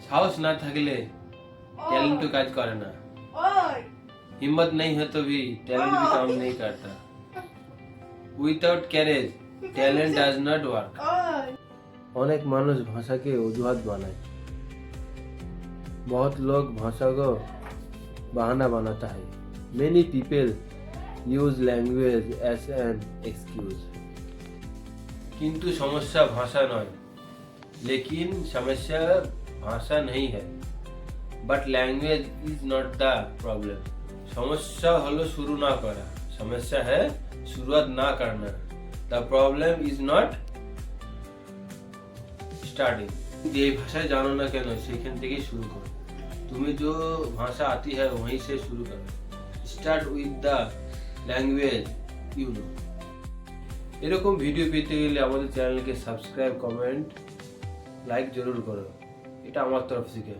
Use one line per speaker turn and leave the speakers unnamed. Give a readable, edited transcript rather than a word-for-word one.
साहस ना थकले टैलेंट तो काज करे ना, हिम्मत नहीं है तो भी टैलेंट भी काम नहीं करता। Without carriage talent does not work. अनेक मानुष भाषा के অজুহাত বানায়। बहुत लोग भाषा को बहाना बनाता है। Many people use language as an excuse। किंतु समस्या भाषा नয়, लेकिन समस्या भाषा नहीं है। But language is not the problem। समस्या हलो शुरू ना करा, समस्या है शुरुआत ना करना। The problem is not starting। যে ভাষায় জানো না কেন সেখান থেকেই শুরু করো। তুমি जो भाषा आती है वहीं से शुरू करो। Start with the language you know। এরকম ভিডিও পেতে গেলে আমাদের চ্যানেলকে সাবস্ক্রাইব, কমেন্ট, লাইক জরুর করো। এটা আমার তরফ থেকে।